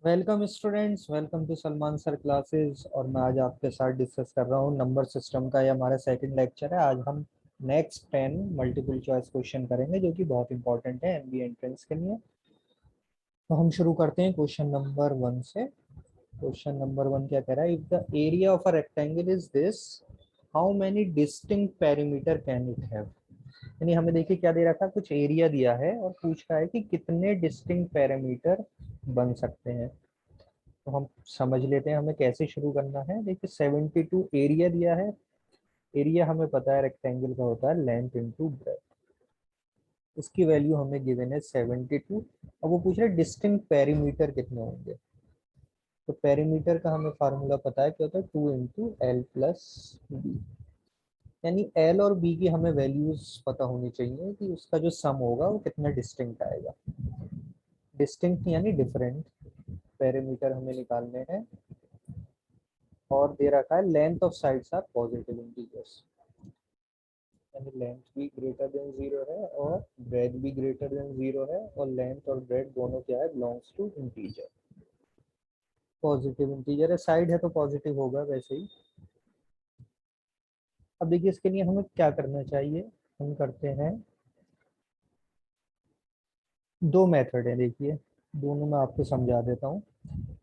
Welcome students, welcome to Salman sir classes. और मैं आज आपके साथ डिस्कस कर रहा हूँ नंबर सिस्टम का। ये हमारा सेकंड लेक्चर है। आज हम नेक्स्ट 10 मल्टीपल चॉइस क्वेश्चन करेंगे जो कि बहुत इंपॉर्टेंट है एमबीए एंट्रेंस के लिए। तो हम शुरू करते हैं क्वेश्चन नंबर 1 से। क्वेश्चन नंबर 1 क्या कह रहा है? If the area of a rectangle is this, how many distinct perimeter can it have? यानी हमें देखिए क्या दे रखा है, कुछ एरिया दिया है और पूछ रहा है कि कितने डिस्टिंक्ट पैरामीटर बन सकते हैं। तो हम समझ लेते हैं हमें कैसे शुरू करना है। देखिए 72 एरिया दिया है। एरिया हमें पता है रेक्टेंगल का होता है लेंथ इनटू ब्रेथ। इसकी वैल्यू हमें गिवन है 72। अब वो पूछ रहे हैं डिस्टिंक्ट पेरीमीटर कितने होंगे। तो पेरीमीटर का हमें फार्मूला पता है, क्या होता है 2 इंटू एल प्लस बी। यानी एल और बी की हमें वैल्यूज पता होनी चाहिए कि उसका जो सम होगा वो कितना डिस्टिंक्ट आएगा। डिस्टिंक्ट यानी डिफरेंट पेरीमीटर हमें निकालने हैं। और दे रखा है length of sides are positive integers, यानी लेंथ भी ग्रेटर देन 0 है और ब्रेथ भी ग्रेटर देन 0 है। और लेंथ और ब्रेथ दोनों क्या है, belongs to integer. Positive integer है, साइड है तो पॉजिटिव होगा वैसे ही। अब देखिए इसके लिए हमें क्या करना चाहिए। हम करते हैं, दो मेथड है। देखिए दोनों मैं आपको समझा देता हूँ।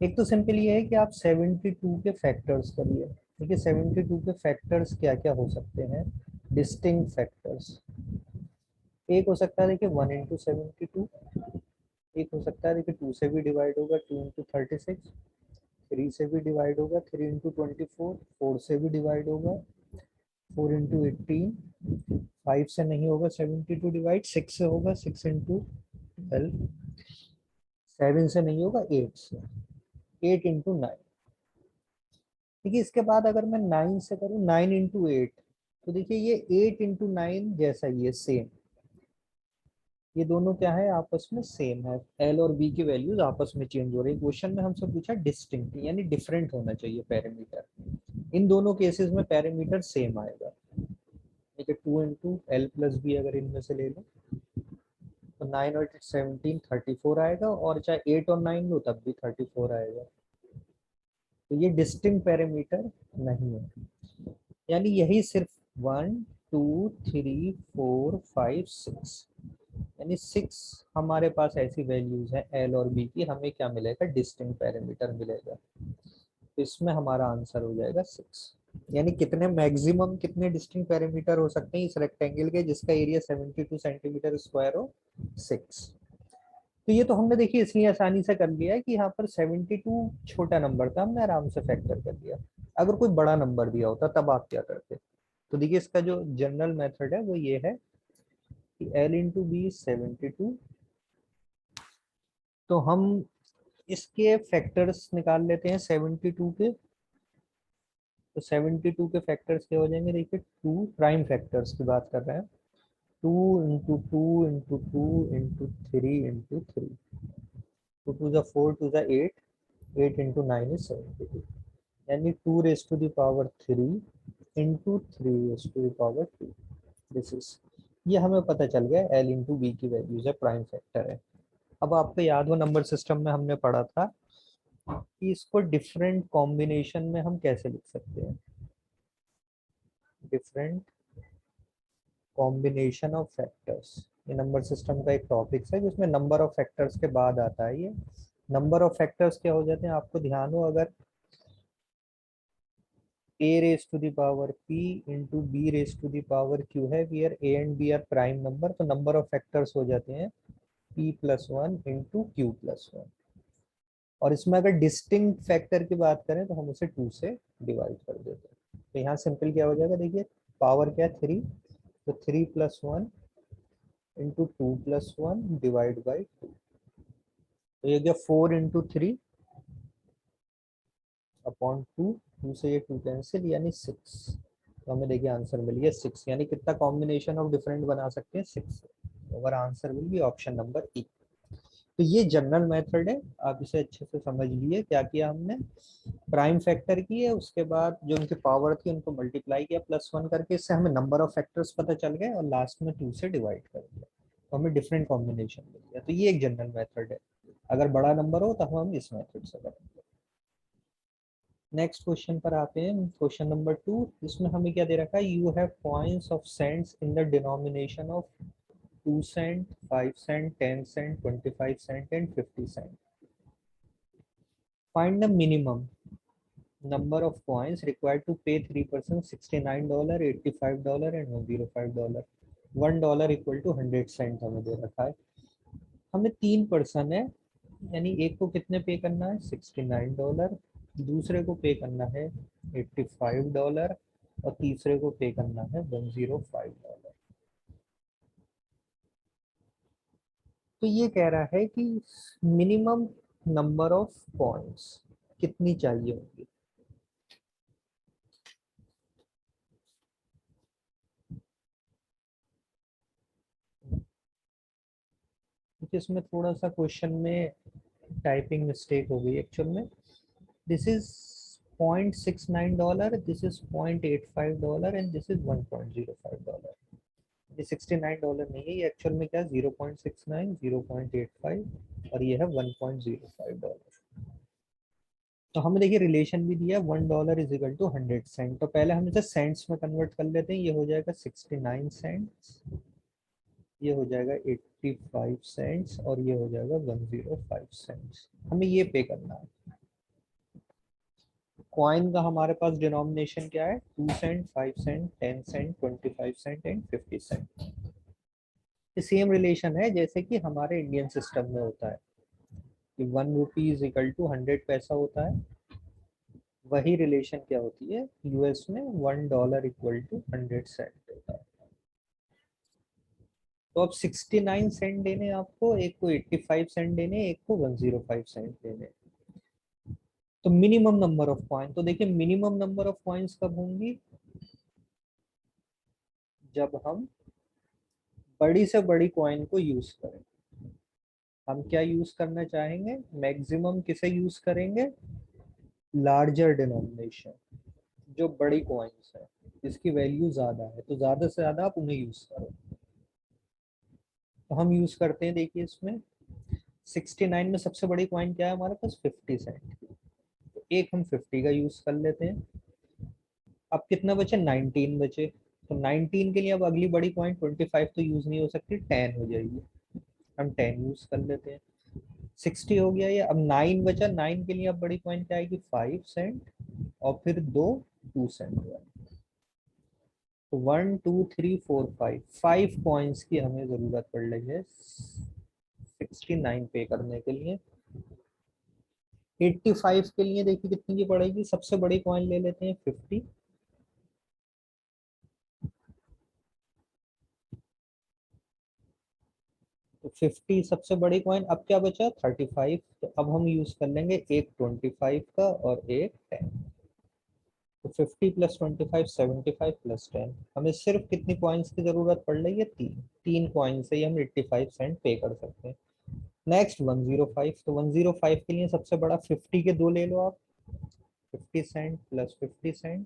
एक तो सिंपल ये है कि आप 72 के फैक्टर्स करिए। देखिए 72 के फैक्टर्स क्या क्या हो सकते हैं, डिस्टिंक्ट फैक्टर्स। एक हो सकता है देखिए 1 इंटू 72। एक हो सकता है देखिए 2 से भी डिवाइड होगा, 2 इंटू 36। 3 से भी डिवाइड होगा, 3 इंटू 24। 4 से भी डिवाइड होगा, 4 इंटू 18। 5 से नहीं होगा 72 डिवाइड, 6 से होगा, 6 इंटू 12। 7 से नहीं होगा, 8 से, 8 इंटू 9। देखिए इसके बाद अगर मैं 9 से करूँ, 9 इंटू 8, तो देखिए ये 8 इंटू 9 जैसा ही है, सेम। ये दोनों क्या है, आपस में सेम है। एल और बी की वैल्यूज आपस में चेंज हो रही है। क्वेश्चन में हमसे पूछा डिस्टिंक्ट, यानी डिफरेंट होना चाहिए पैरामीटर। इन दोनों केसेस में पैरामीटर सेम आएगा। ठीक है, 2 इंटू एल प्लस बी अगर इनमें से ले लो तो 9 और 8 17 34 आएगा, और चाहे 8 और 9 लो तब भी 34 आएगा। तो ये डिस्टिंक्ट पैरामीटर नहीं है। यानी यही सिर्फ 1 2 3 4 5 6, यानी 6 हमारे पास ऐसी वैल्यूज है एल और बी की, हमें क्या मिलेगा, डिस्टिंक्ट पैरामीटर मिलेगा। तो इसमें हमारा आंसर हो जाएगा 6। यानी कितने मैक्सिमम कितने डिस्टिंक्ट पैरामीटर हो सकते हैं इस रेक्टेंगल के जिसका एरिया 72 सेंटीमीटर स्क्वायर हो, 6। तो ये तो हमने देखिए इसलिए आसानी से कर लिया है कि यहाँ पर 72 छोटा नंबर था, हमने आराम से फैक्टर कर दिया। अगर कोई बड़ा नंबर दिया होता तब आप क्या करते? तो देखिए इसका जो जनरल मेथड है वो ये है कि L इंटू बी 72। तो हम इसके फैक्टर्स निकाल लेते हैं 72 के। तो 72 के फैक्टर्स क्या हो जाएंगे, देखिए 2 प्राइम फैक्टर्स की बात कर रहे हैं। 2 into 2 into 2 into 3 into 3। 2 two ज़ा 4, 2 ज़ा 8, 8 इंटू 9 इज 72। यानी 2 raise to the power 3 into 3 raise to the power 2। This is, ये हमें पता चल गया एल इंटू बी की वैल्यूज है, प्राइम फैक्टर है। अब आपको याद हो नंबर सिस्टम में हमने पढ़ा था कि इसको डिफरेंट कॉम्बिनेशन में हम कैसे लिख सकते हैं। डिफरेंट कॉम्बिनेशन ऑफ फैक्टर्स, ये नंबर सिस्टम का एक टॉपिक है जिसमें नंबर ऑफ फैक्टर्स के बाद आता है ये। नंबर ऑफ फैक्टर्स क्या हो जाते हैं, आपको ध्यान हो, अगर a raised to the power p into b raised to the power q है, where a and b are prime number, तो नंबर ऑफ फैक्टर्स हो जाते हैं p+1 इंटू q+1। और इसमें अगर डिस्टिंक्ट फैक्टर की बात करें तो हम उसे 2 से डिवाइड कर देते हैं। तो यहाँ सिंपल क्या हो जाएगा, देखिए पावर क्या है 3, तो 3+1 इंटू 2+1 डिवाइड बाई 2। तो ये गया 4 इंटू 3 अपॉन 2। 2 से ये 2 कैंसिल, यानी 6। तो हमें देखिए आंसर मिल गया 6। यानी कितना कॉम्बिनेशन ऑफ डिफरेंट बना सकते हैं, 6। और answer will be option number ई। तो ये जनरल मेथड है, आप इसे अच्छे से समझ लिए। क्या किया हमने, प्राइम फैक्टर किए, उसके बाद जो उनकी पावर थी उनको मल्टीप्लाई किया +1 करके, इससे हमें नंबर ऑफ फैक्टर्स पता चल गए, और लास्ट में 2 से डिवाइड कर दिया, तो हमें डिफरेंट कॉम्बिनेशन मिल गया। तो ये एक जनरल मेथड है। अगर बड़ा नंबर हो तो हम इस मेथड से करेंगे। नेक्स्ट क्वेश्चन पर आते हैं, क्वेश्चन नंबर 2। इसमें हमें क्या दे रखा है, you have coins of cents in the denomination of 2 cent, 5 cent, 10 cent, 25 cent and 50 cent. Find the minimum number of coins required to pay 3%, $69, $85 and $105। $1 equal to 100 Saint हमें दे रखा है। हमें 3% है, यानी एक को कितने पे करना है, $69, दूसरे को पे करना है $85 और तीसरे को पे करना है $105। तो ये कह रहा है कि मिनिमम नंबर ऑफ कॉइन्स कितनी चाहिए होगी। इसमें थोड़ा सा क्वेश्चन में टाइपिंग मिस्टेक हो गई एक्चुअल में। This is $0.69, this is $0.85 and this is $1.05। ये $69 नहीं है, ये एक्चुअल में क्या, 0.69, 0.85 और ये है $1.05। तो हमें देखिए रिलेशन भी दिया है, $1 इज इक्वल टू 100 सेंट। तो पहले हम इसे सेंट्स में कन्वर्ट कर लेते हैं, ये हो जाएगा 69 सेंट्स, ये हो जाएगा 85 सेंट्स और ये हो जाएगा 105 सेंट्स। हमें ये पे करना है। कॉइन का हमारे पास डिनोमिनेशन क्या है, 2 cent, 5 cent, 10 cent, 25 cent and 50 cent. ये सेम रिलेशन है जैसे कि हमारे इंडियन सिस्टम में होता है कि 1 रुपी इज इक्वल टू 100 पैसा होता है। वही रिलेशन क्या होती है यूएस में, $1 इक्वल टू 100 सेंट होता है। तो अब 69 सेंट देने आपको, एक को 85 सेंट देने, एक को 105 सेंट देने। तो मिनिमम नंबर ऑफ कॉइन, तो देखिए मिनिमम नंबर ऑफ कॉइन्स कब होंगी, जब हम बड़ी से बड़ी कॉइन को यूज करें। हम क्या यूज करना चाहेंगे, मैक्सिमम किसे यूज करेंगे, लार्जर डिनोमिनेशन, जो बड़ी कॉइन्स है जिसकी वैल्यू ज्यादा है, तो ज्यादा से ज्यादा आप उन्हें यूज करो। तो हम यूज करते हैं, देखिए इसमें 69 में सबसे बड़ी कॉइन क्या है हमारे पास, 50 सेंट। तो एक हम 50 का यूज कर लेते हैं। अब कितना बचे, 19 बचे। तो 19 के लिए अब अगली बड़ी कॉइन 25 तो यूज नहीं हो सकती, 10 हो जाएगी, हम 10 यूज कर लेते हैं। 60 हो गया ये, अब 9 बचा, 9 के लिए अब बड़ी कॉइन क्या आएगी, 5 सेंट और फिर दो 2 सेंट वाली। तो 1 2 3 4 5, 5 कॉइन्स की हमें जरूरत पड़ रही है 69 पे करने के लिए। 85 के लिए देखिए कितनी की पड़ेगी, सबसे बड़ी कॉइन ले लेते हैं 50। तो 50 सबसे बड़ी कॉइन, अब क्या बचा 35। तो अब हम यूज कर लेंगे एक 25 का और एक 10। तो 50 प्लस 25 75 प्लस 10, हमें सिर्फ कितनी कॉइन्स की जरूरत पड़ रही है, तीन कॉइन से ही हम 85 सेंट पे कर सकते हैं। नेक्स्ट 105, तो 105 के लिए सबसे बड़ा 50 के दो ले लो आप, 50 सेंट प्लस 50 सेंट,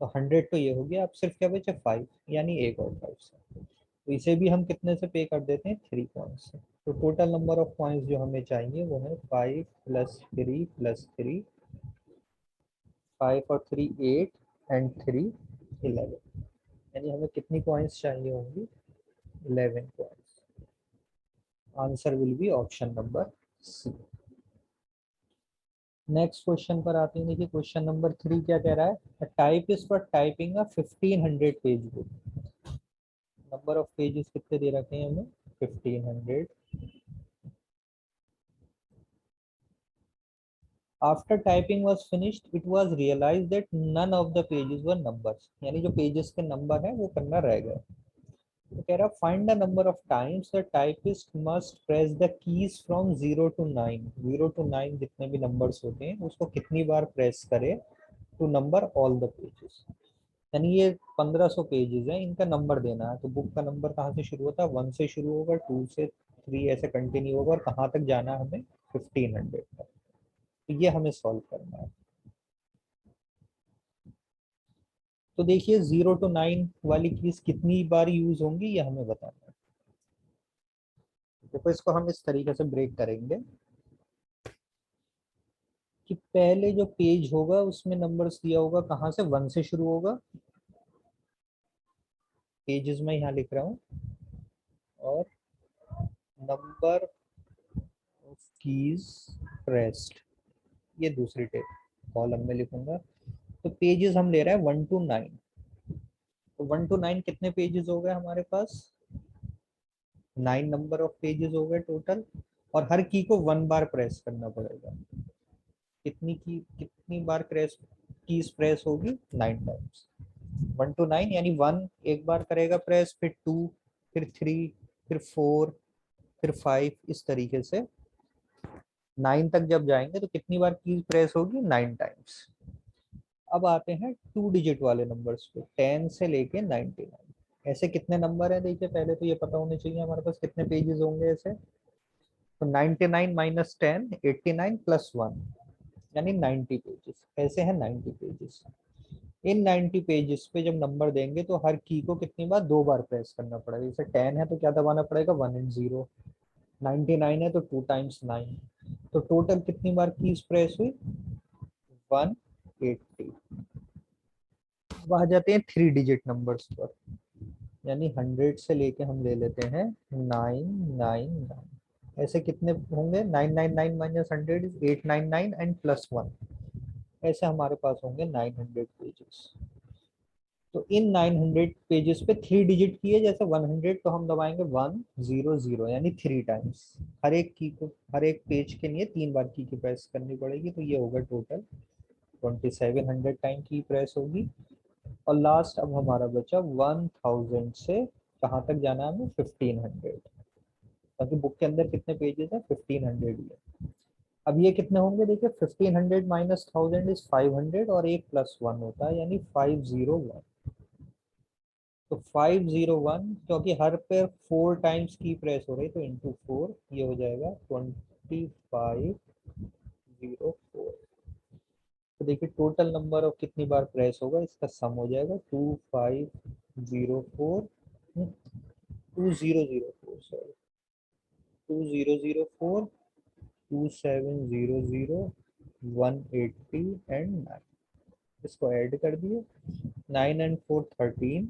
तो 100 तो ये हो गया। अब सिर्फ क्या बचे 5, यानी एक और 5 सेंट। तो इसे भी हम कितने से पे कर देते हैं, 3 कॉइन्स से। तो टोटल नंबर ऑफ कॉइन्स जो हमें चाहिए वो है 5 प्लस 3 प्लस 3, 5 और 3 8 एंड 3 11। यानी हमें कितनी कॉइन्स चाहिए होंगी, 11 coins. Answer will be option number C. Next question पर आते हैं, देखिए क्वेश्चन नंबर 3 क्या कह रहा है, type is for typing a 1500 page book. Number of pages कितने दे रखे हैं हमें, 1500। After typing was finished it was realized that none of the pages were numbers, यानी जो पेजेस के नंबर है वो करना रह गए। तो कह रहा find the number of times the typist must press the keys from 0 to 9। 0 to 9 जितने भी नंबर्स होते हैं उसको कितनी बार प्रेस करे to number all the pages. यानी ये 1500 पेजेस हैं, इनका नंबर देना है। तो बुक का नंबर कहाँ से शुरू होता है, 1 से शुरू होगा, 2 से 3 ऐसे कंटिन्यू होगा और कहाँ तक जाना है हमें, 1500 तक। तो ये हमें सॉल्व करना है। तो देखिए 0 to 9 वाली कीज कितनी बार यूज होंगी ये हमें बताना है। देखो इसको हम इस तरीके से ब्रेक करेंगे। कि पहले जो पेज होगा उसमें नंबर्स दिया होगा कहाँ से, 1 से शुरू होगा, पेजेस में यहाँ लिख रहा हूँ, और नंबर ऑफ कीज प्रेस्ड ये दूसरी टेबल कॉलम में लिखूंगा। तो पेजेस हम ले रहे हैं 1 to 9। तो 1 to 9 कितने पेजेस हो गए हमारे पास, 9 नंबर ऑफ पेजेस हो गए टोटल। और हर की को 1 बार प्रेस करना पड़ेगा। कितनी बार कीज प्रेस होगी, 9 टाइम्स। 1 to 9 यानी 1 एक बार करेगा प्रेस, फिर 2, फिर 3, फिर 4, फिर 5, इस तरीके से 9 तक जब जाएंगे तो कितनी बार कीज प्रेस होगी, 9 टाइम्स। अब आते हैं 2 डिजिट वाले नंबर्स पे, 10 से लेके 99। ऐसे कितने नंबर हैं, देखिए पहले तो ये पता होने चाहिए हमारे पास कितने पेजेस होंगे ऐसे। तो 99 माइनस 10, 89 प्लस 1 यानी 90 पेजेस। ऐसे हैं 90 पेजेस। इन 90 पेजेस पे जब नंबर देंगे तो हर की को कितनी बार, 2 बार प्रेस करना पड़ेगा। जैसे 10 है तो क्या दबाना पड़ेगा, 1 and 0। 99 है तो 2 टाइम्स 9। तो टोटल कितनी बार कीज प्रेस हुई, 180। अब आ जाते हैं 3 डिजिट नंबर्स पर, यानी 100 से लेके हम ले लेते हैं 999। ऐसे कितने होंगे, 999 माइनस 100 इज 899 एंड प्लस 1। ऐसे हमारे पास होंगे 900 पेजेस। तो इन 900 पेजेस पे 3 डिजिट की है, जैसे 100 तो हम दबाएंगे 100 यानी 3 टाइम्स। हर एक की को, हर एक पेज के लिए 3 बार की प्रेस करनी पड़ेगी। तो ये होगा टोटल 2700 टाइम की प्रेस होगी। और लास्ट अब हमारा बचा 1000 से कहाँ तक जाना है हमें, 1500। ताकि बुक के अंदर कितने पेजेस है, 1500 ही है। अब ये कितने होंगे, देखिए 1500 माइनस 1000 इज 500, और एक प्लस 1 होता है यानी 501। तो 501 क्योंकि हर पे 4 टाइम्स की प्रेस हो रही, तो इंटू 4 ये हो जाएगा 2504। तो देखिए टोटल नंबर ऑफ कितनी बार प्रेस होगा, इसका सम हो जाएगा 2504, 2004, सॉरी 2004, 2700, 180 एंड 9। इसको ऐड कर दिए, 9 and 4 13,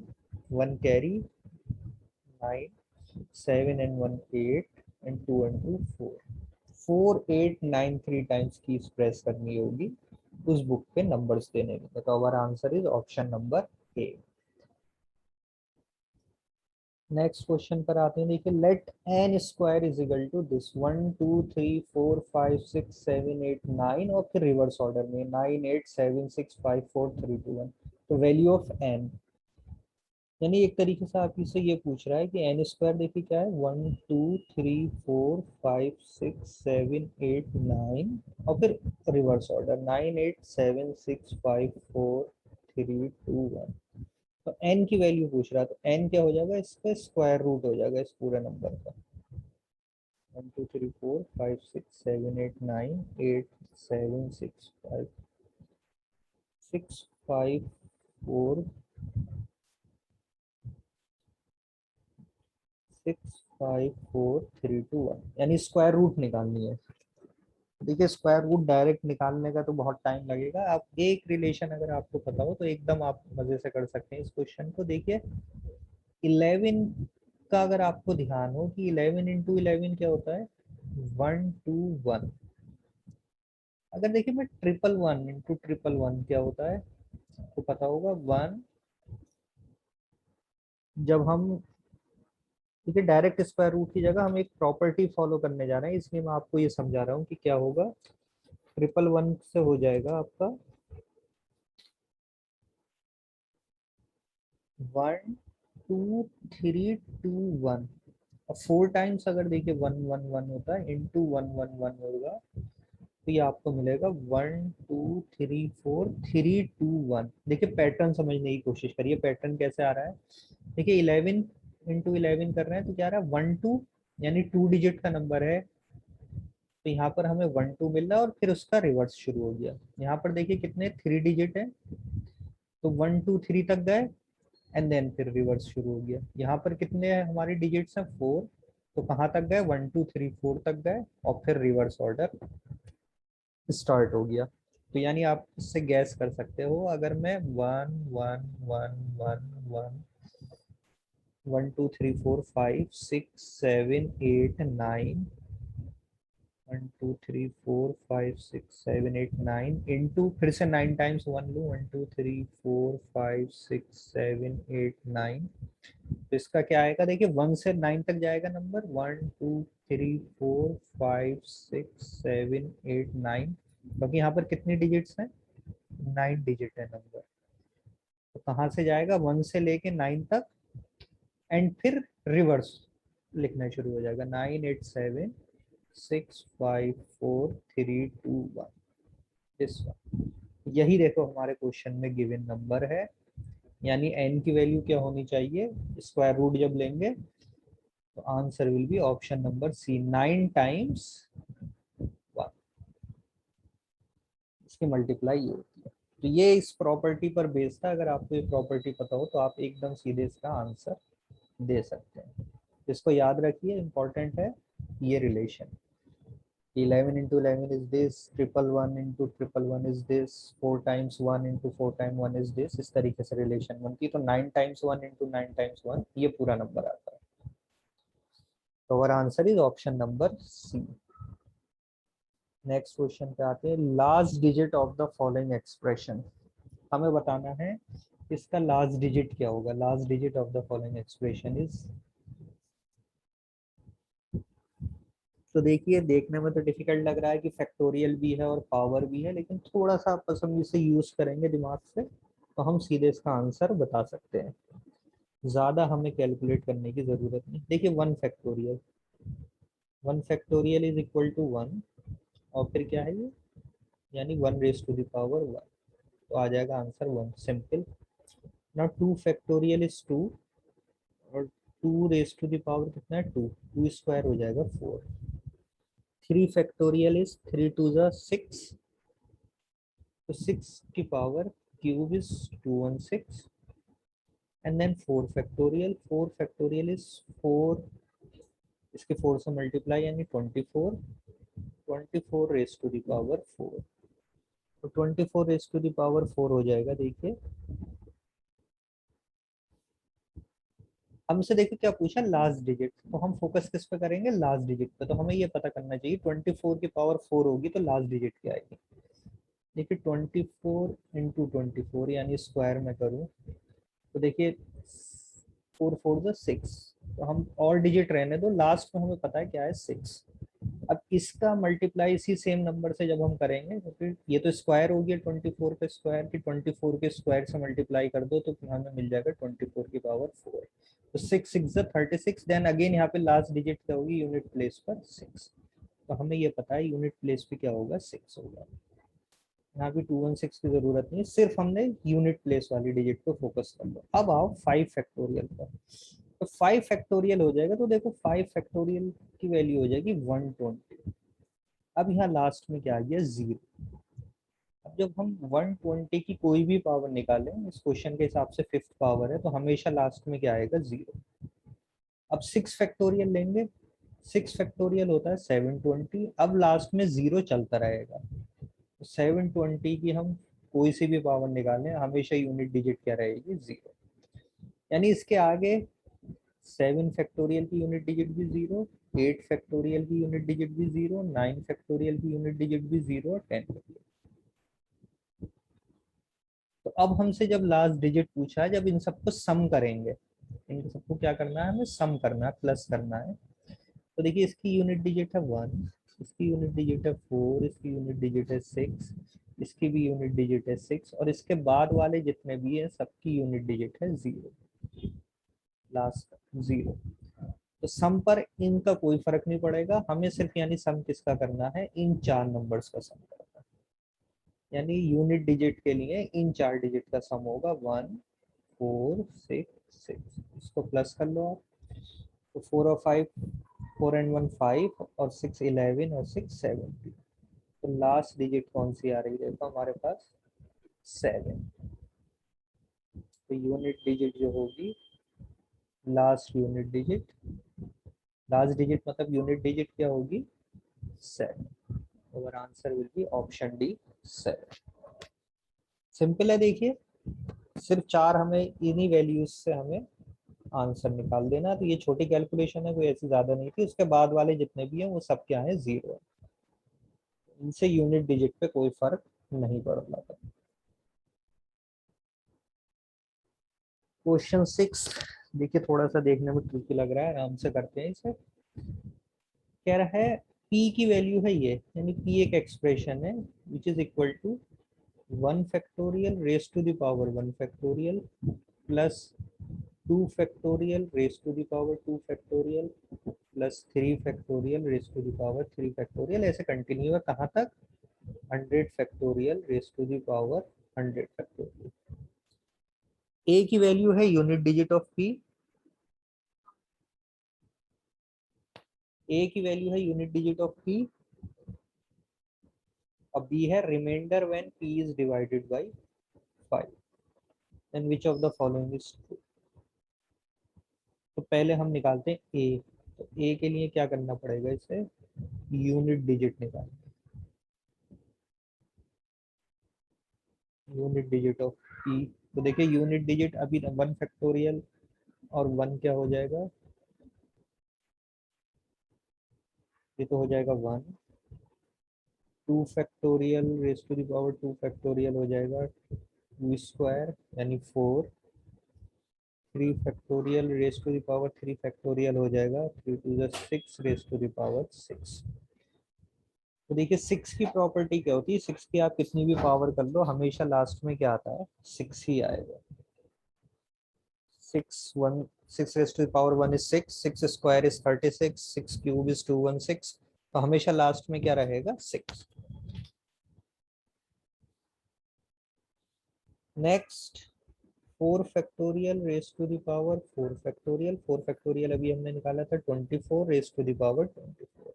1 carry 9, 7 and 1 8 and 2 and 2 4। 4893 times की प्रेस करनी होगी उस बुक पे नंबर्स देने में। तो our answer is option number A. Next question पर आते हैं, देखिए let N square is equal to this 1 2 3 4 5 6 7 8 9, और फिर रिवर्स ऑर्डर में 9 8 7 6 5 4 3 2 1। तो वैल्यू ऑफ एन, यानी एक तरीके से आप इससे ये पूछ रहा है कि एन स्क्वायर देखिए क्या है, 1 2 3 4 5 6 7 8 9, और फिर रिवर्स ऑर्डर 9 8 7 6 5 4 3 2 1। तो एन की वैल्यू पूछ रहा है, तो एन क्या हो जाएगा, इसका स्क्वायर रूट हो जाएगा इस पूरे नंबर का। 1 2 3 4 5 6 7 8 9 8 7 6 5 6 5 4 6 5 4 3 2 1, यानी स्क्वायर रूट निकालनी है। देखिए स्क्वायर रूट डायरेक्ट निकालने का तो बहुत टाइम लगेगा। आप एक रिलेशन अगर आपको पता हो तो एकदम आप मजे से कर सकते हैं इस क्वेश्चन को। देखिए 11 का अगर आपको ध्यान हो कि 11 इंटू 11 क्या होता है, 121। अगर देखिए मैं 111 इंटू 111 क्या होता है आपको पता होगा, 1। जब हम, देखिए डायरेक्ट स्क्वायर रूट की जगह हम एक प्रॉपर्टी फॉलो करने जा रहे हैं, इसलिए मैं आपको ये समझा रहा हूँ कि क्या होगा। 111 से हो जाएगा आपका 1 2 3 2 1। अब 4 टाइम्स अगर देखिए 111 होता है इंटू 111 होगा, तो ये आपको मिलेगा 1 2 3 4 3 2 1। देखिए पैटर्न समझने की कोशिश करिए, पैटर्न कैसे आ रहा है। देखिए 11 इंटू 11 कर रहे हैं तो क्या आ रहा है, 1 2 यानी 2 डिजिट का नंबर है। तो यहाँ पर हमें 1 2 मिल रहा है और फिर उसका रिवर्स शुरू हो गया। यहाँ पर देखिए कितने 3 डिजिट है, तो 1 2 3 तक गए एंड देन फिर रिवर्स शुरू हो गया। यहाँ पर कितने हमारी डिजिट्स हैं, 4। तो कहाँ तक गए, 1 2 3 4 तक गए और फिर रिवर्स ऑर्डर स्टार्ट हो गया। तो यानी आप इससे गैस कर सकते हो, अगर मैं 1 1 1 1 1 1 2 3 4 5 6 7 8 9 1 2 3 4 5 6 7 8 9 इंटू फिर से 9 टाइम्स 1 लूँ, 1 2 3 4 5 6 7 8 9। तो इसका क्या आएगा, देखिए 1 से 9 तक जाएगा नंबर, 1 2 3 4 5 6 7 8 9, क्योंकि यहाँ पर कितनी डिजिट्स हैं, 9 डिजिट है नंबर। तो कहाँ से जाएगा, 1 से लेके 9 तक, एंड फिर रिवर्स लिखना शुरू हो जाएगा, 9 8 7 6 5 4 3 2 1, दिस वन। यही देखो हमारे क्वेश्चन में गिवन नंबर है, यानी n की वैल्यू क्या होनी चाहिए, स्क्वायर रूट जब लेंगे तो answer will be option number C, 9 times 1, इसकी मल्टीप्लाई ये होती है। तो ये इस प्रॉपर्टी पर बेस्ड था, अगर आपको ये प्रॉपर्टी पता हो तो आप एकदम सीधे इसका आंसर दे सकते हैं। इसको याद रखिए, इंपॉर्टेंट है ये relation. 11 into 11 is this, 111 into 111 is this, 4 times 1 into 4 times 1 is this, इस तरीके से रिलेशन बनती है। तो 9 times 1 into 9 times 1 ये पूरा नंबर आता है। तो our answer is option number C. Next question पे आते हैं, last digit of the following expression. हमें बताना है इसका लास्ट डिजिट क्या होगा। Last digit of the following expression is, तो देखिए देखने में तो डिफिकल्ट लग रहा है कि फैक्टोरियल भी है और पावर भी है, लेकिन थोड़ा सा आप हम इसे यूज करेंगे दिमाग से तो हम सीधे इसका आंसर बता सकते हैं। ज्यादा हमें कैलकुलेट करने की जरूरत नहीं। देखिए 1 फैक्टोरियल इज इक्वल टू 1, और फिर क्या है ये, यानी 1 raised to the power 1, तो आ जाएगा आंसर 1, सिंपल ना। 2 फैक्टोरियल इज 2, और 2 raised to the power कितना है 2, 2 स्क्वायर हो जाएगा 4। 3 फैक्टोरियल इज 3 2 6, तो 6 की power cube is 216, and then 4 factorial is 4, इसके 4 से मल्टीप्लाई यानी 24, 24 raised to the power 4, तो 24 raised to the power 4 हो जाएगा। देखिए हमसे देखिए क्या पूछा, लास्ट डिजिट, तो हम फोकस किस पे करेंगे, लास्ट डिजिट पे। तो हमें ये पता करना चाहिए 24 की पावर 4 होगी तो लास्ट डिजिट क्या आएगी। देखिए 24 into 24 यानी स्क्वायर में करूँ तो देखिए 4 4 6, तो हम और डिजिट रहने दो, लास्ट में हमें पता है क्या है 6। अब इसका मल्टीप्लाई इसी सेम नंबर से जब हम करेंगे तो फिर ये तो स्क्वायर हो गया 24 का स्क्वायर, कि 24 के स्क्वायर से मल्टीप्लाई कर दो तो हमें मिल जाएगा 24 की पावर 4। तो 6 6 36, देन अगेन यहाँ पे लास्ट डिजिट क्या होगी, यूनिट प्लेस पर 6। तो हमें ये पता है यूनिट प्लेस पे क्या होगा, 6 होगा। यहाँ पे 216 की जरूरत नहीं, सिर्फ हमने यूनिट प्लेस वाली डिजिट पे फोकस कर लो। अब आओ 5 फैक्टोरियल पर, तो 5 फैक्टोरियल हो जाएगा, तो देखो 5 फैक्टोरियल की वैल्यू हो जाएगी 120। अब यहाँ लास्ट में क्या आ गया, 0। अब जब हम 120 की कोई भी पावर निकालें, इस क्वेश्चन के हिसाब से फिफ्थ पावर है, तो हमेशा लास्ट में क्या आएगा, 0। अब 6 फैक्टोरियल लेंगे, 6 फैक्टोरियल होता है 720, अब लास्ट में 0 चलता रहेगा। 720 की हम कोई सी भी पावर निकालें, हमेशा यूनिट डिजिट क्या रहेगी, 0। यानी इसके आगे 7 फैक्टोरियल की यूनिट डिजिट भी 0, 8 फैक्टोरियल की यूनिट डिजिट भी 0, 9 फैक्टोरियल की यूनिट डिजिट भी 0, और 10। तो अब हमसे जब लास्ट डिजिट पूछा है, जब इन सबको सम करेंगे, इन सबको क्या करना है, हमें सम करना है, प्लस करना है। तो देखिए इसकी यूनिट डिजिट है 1, इसकी यूनिट डिजिट है 4, इसकी यूनिट डिजिट है 6, इसकी भी यूनिट डिजिट है 6, और इसके बाद वाले जितने भी है सबकी यूनिट डिजिट है 0, लास्ट 0। तो सम पर इनका कोई फर्क नहीं पड़ेगा, हमें सिर्फ यानी सम किसका करना है, इन चार नंबर्स का सम करना है। यानी यूनिट डिजिट के लिए इन चार डिजिट का सम होगा 1 4 6 6, इसको प्लस कर लो आप। तो 4 और 5, 4 and 1 5, और 6 11, और 6 17। तो लास्ट डिजिट कौन सी आ रही है, तो हमारे पास 7। तो यूनिट डिजिट जो होगी, last unit digit, last digit मतलब यूनिट डिजिट क्या होगी, 7। our answer will be option D 7। Simple है, देखिए सिर्फ 4 हमें इन्हीं वैल्यूज से हमें आंसर निकाल देना। तो ये छोटी कैलकुलेशन है, कोई ऐसी ज्यादा नहीं थी। उसके बाद वाले जितने भी हैं वो सब क्या है, 0 है। इनसे यूनिट डिजिट पे कोई फर्क नहीं पड़ रहा था। क्वेश्चन 6 देखिए, थोड़ा सा देखने में ट्रिकी लग रहा है, आराम से करते हैं इसे। कह रहा है p की वैल्यू है ये, यानी p एक एक्सप्रेशन है which is equal to 1 factorial raise to the power 1 factorial plus 2 factorial raise to the power 2 factorial plus 3 factorial raise to the power 3 factorial, ऐसे कंटिन्यू है कहाँ तक, 100 factorial raise to the power 100 factorial. a की value है unit digit of p, a की value है unit digit of p, और b है remainder when p is divided by 5, then which of the following is true. तो पहले हम निकालते हैं a। तो a के लिए क्या करना पड़ेगा, इसे यूनिट डिजिट निकालना, यूनिट डिजिट ऑफ p। तो देखिए यूनिट डिजिट अभी 1 फैक्टोरियल और 1 क्या हो जाएगा, ये तो हो जाएगा 1, 2 factorial raise to the power 2 factorial हो जाएगा 2 स्क्वायर यानी 4, 3 factorial raise to the power 3 factorial हो जाएगा 3 to the 6 raise to the power 6। तो देखिए 6 की प्रॉपर्टी क्या होती है, 6 की आप कितनी भी पावर कर लो, हमेशा लास्ट में क्या आता है, 6 ही आएगा। 6 raise to the power 1 is 6, 6 square is 36, 6 cube is 216, तो हमेशा लास्ट में क्या रहेगा, 6। Next 4 factorial raise to the power 4 factorial, 4 factorial अभी हमने निकाला था 24 रेस टू द पावर 24।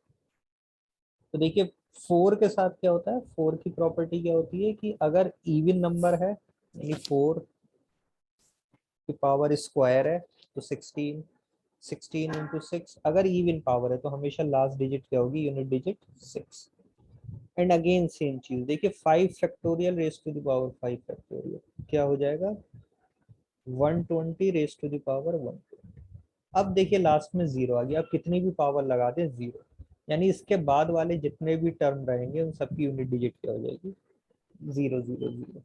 तो देखिए 4 के साथ क्या होता है, 4 की प्रॉपर्टी क्या होती है कि अगर इवन नंबर है, यानी 4 की पावर स्क्वायर है तो 16, 16 इंटू 6, अगर इवन पावर है तो हमेशा लास्ट डिजिट क्या होगी, unit digit 6। And again same चीज देखिए 5 factorial raise to the power 5 factorial क्या हो जाएगा, 120 रेस टू द पावर 120। अब देखिए लास्ट में 0 आ गया, अब कितनी भी पावर लगा दे 0, यानी इसके बाद वाले जितने भी टर्म रहेंगे उन सबकी यूनिट डिजिट क्या हो जाएगी, 0 0 0।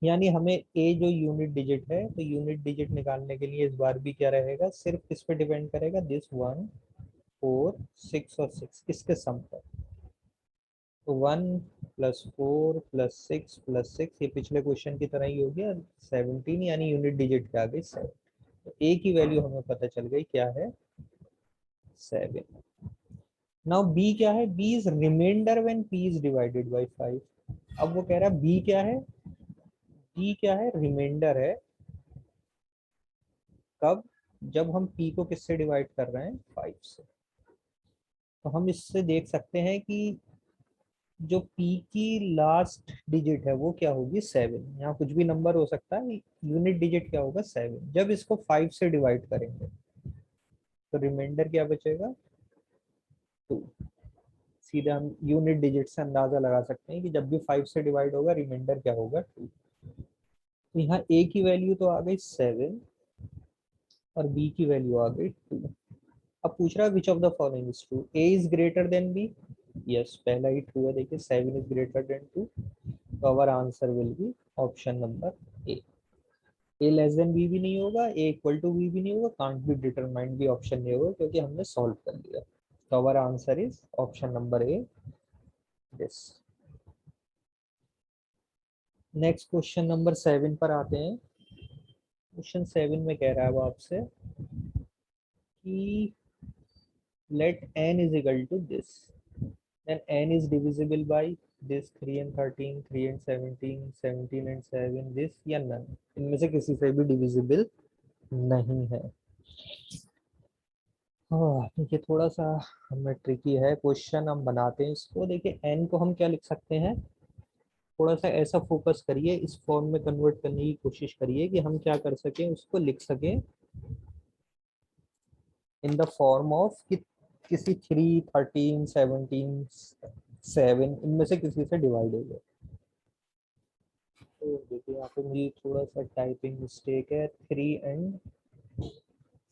यानी हमें ए जो यूनिट डिजिट है, तो यूनिट डिजिट निकालने के लिए इस बार भी क्या रहेगा, सिर्फ किस पे डिपेंड करेगा, दिस 1 4 6 और 6 किसके सम पर। तो 1 प्लस 4 प्लस 6 प्लस 6, ये पिछले क्वेश्चन की तरह ही हो गया 17, यानी यूनिट डिजिट क्या आ गई 7। तो ए की वैल्यू हमें पता चल गई क्या है, 7। नाउ बी क्या है, B is remainder when P is divided by 5। अब वो कह रहा है बी क्या है, बी क्या है, रिमाइंडर है, कब, जब हम p को किससे डिवाइड कर रहे हैं, 5 से। तो हम इससे देख सकते हैं कि जो p की लास्ट डिजिट है वो क्या होगी, 7। यहाँ कुछ भी नंबर हो सकता है, यूनिट डिजिट क्या होगा, 7। जब इसको 5 से डिवाइड करेंगे तो रिमाइंडर क्या बचेगा, 2। सीधे हम यूनिट डिजिट से अंदाजा लगा सकते हैं कि जब भी 5 से डिवाइड होगा रिमाइंडर क्या होगा, 2। तो यहाँ a की वैल्यू तो आ गई 7 और b की वैल्यू आ गई 2। अब पूछ रहा है which of the following is true, a is greater than b, yes पहला ही ट्रू है, देखिए 7 इज ग्रेटर देन 2, तो our answer will be option number A. a less than b भी नहीं होगा, a इक्वल टू b भी नहीं होगा, कांट बी डिटरमाइंड भी ऑप्शन नहीं होगा क्योंकि हमने सॉल्व कर लिया। तो our answer is option number A, this. Next question number 7 पर आते हैं। क्वेश्चन 7 में कह रहा है वो आपसे कि let n is equal to this, then n is divisible by this 3 and 13, 3 and 17, 17 and 7, this या none, इनमें से किसी से भी डिविजिबल नहीं है। देखिए थोड़ा सा हमें ट्रिकी है क्वेश्चन, हम बनाते हैं इसको। देखिए n को हम क्या लिख सकते हैं, थोड़ा सा ऐसा फोकस करिए, इस फॉर्म में कन्वर्ट करने की कोशिश करिए कि हम क्या कर सकें, उसको लिख सकें इन द फॉर्म ऑफ कि किसी 3, 13, 17, 7 इनमें से किसी से डिवाइड हो जाए। तो देखिए यहाँ पे मुझे थोड़ा सा टाइपिंग मिस्टेक है, 3 एंड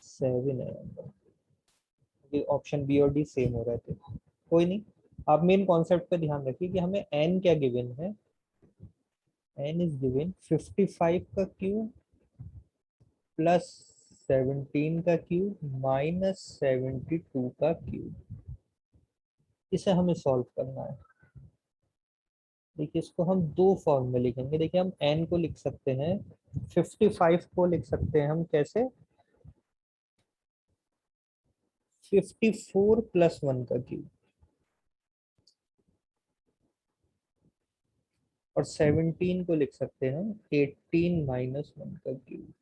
7 है, ऑप्शन बी और डी सेम हो रहे थे, कोई नहीं। आप मेन कॉन्सेप्ट पे ध्यान रखिए कि हमें n क्या गिवन है। n इज गिवन 55 का क्यूब प्लस 17 का क्यूब माइनस 72 का क्यूब। इसे हमें सॉल्व करना है। देखिए इसको हम दो फॉर्म में लिखेंगे। देखिए हम n को लिख सकते हैं, 55 को लिख सकते हैं हम कैसे, 54 प्लस 1 का क्यूब, और 17 को लिख सकते हैं 18 माइनस 1 का क्यूब